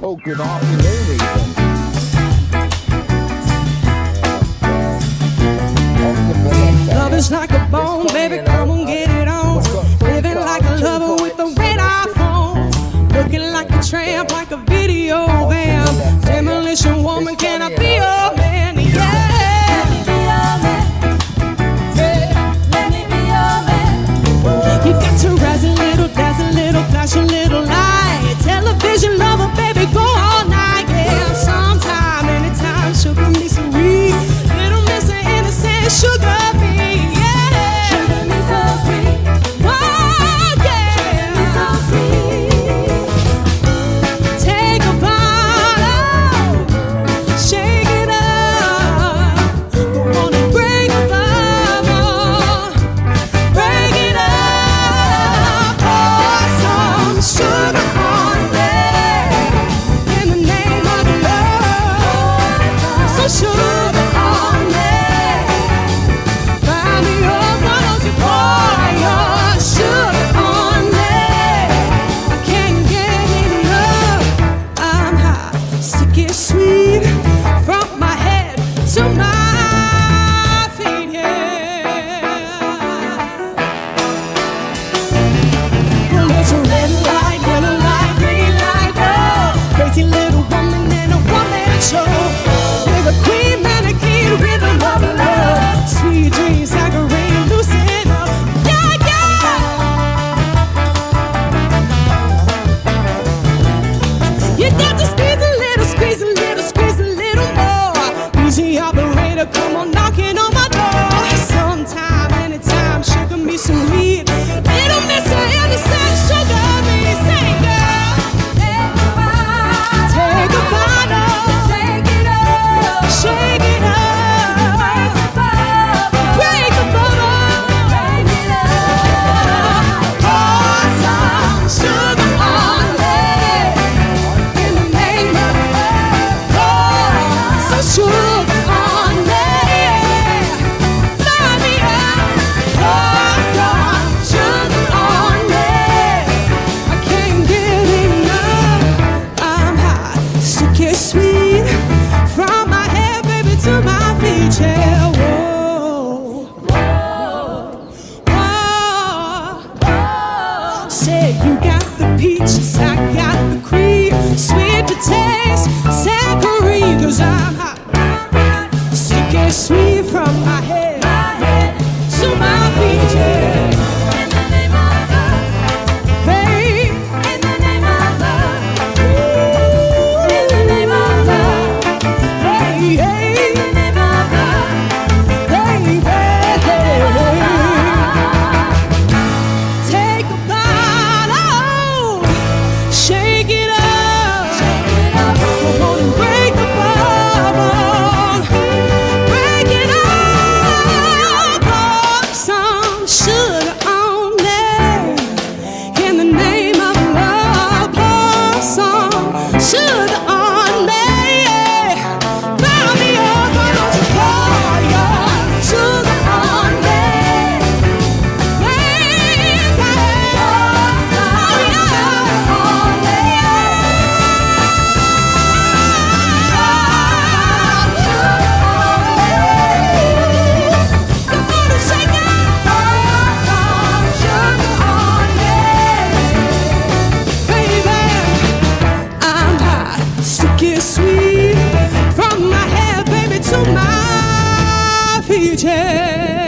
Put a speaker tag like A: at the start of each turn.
A: Oh, good afternoon, even.
B: Love is like a bone, baby, come on, get it on. Living like a lover with a radar phone. Looking like a tramp, like a video van. Demolition woman, can I be your man? Yeah. You got to rise a little, dance a little, flash a little light. Television lover, baby, go all night. Yeah, sometime, anytime, sugar me some weed. Little miss an innocent sugar bee. Yeah, sugar me so sweet. Oh yeah, sugar me so sweet. Take a bottle, shake it up. Wanna break the bubble, break it up. Sugar on me in the name of love. So sugar on me. Find me up, why don't you pour your sugar on me? I can't get enough. I'm hot, sticky, sweet, from my head to my feet. Yeah. Well, it's a red light, yellow light, green light, oh. Crazy little woman in a one-man show. With a queen mannequin, rhythm of love. Sweet dreams like a rain, loosen up. Yeah, yeah. You got to squeeze a little, squeeze a little, squeeze a little more. Easy operator, come on knocking on my door. Sometime, anytime, sugar me some weed. Little miss a innocent sugar me. Say, girl, take a bottle, shake it up, shake it up, break the bubble, break it up. Pour some sugar on me in the name of love. So sugar on me, fly me up. Pour some sugar on me. I can't get enough. I'm hot, sticky, sweet, from my head, baby, to my feet. Yeah, whoa, whoa. Said you got the peaches, I got the cream, sweet to taste, saccharin. 'Cause I'm hot, sticky, sweet, from my head to my feet. Yeah. Hey, in the name of love, in the name of love, hey, hey, in the name of love, hey, hey, take a bottle, shake it up, come on and break the bubble, break it up, pour some sugar on me in the name of love. Pour some sugar on me. Find me up, why don't you pour your sugar on me? Pour some sugar on me. Come on and shake it. Pour some sugar on me. Baby, I'm hot, sticky, sweet, from my head, baby, to my feet. Yeah.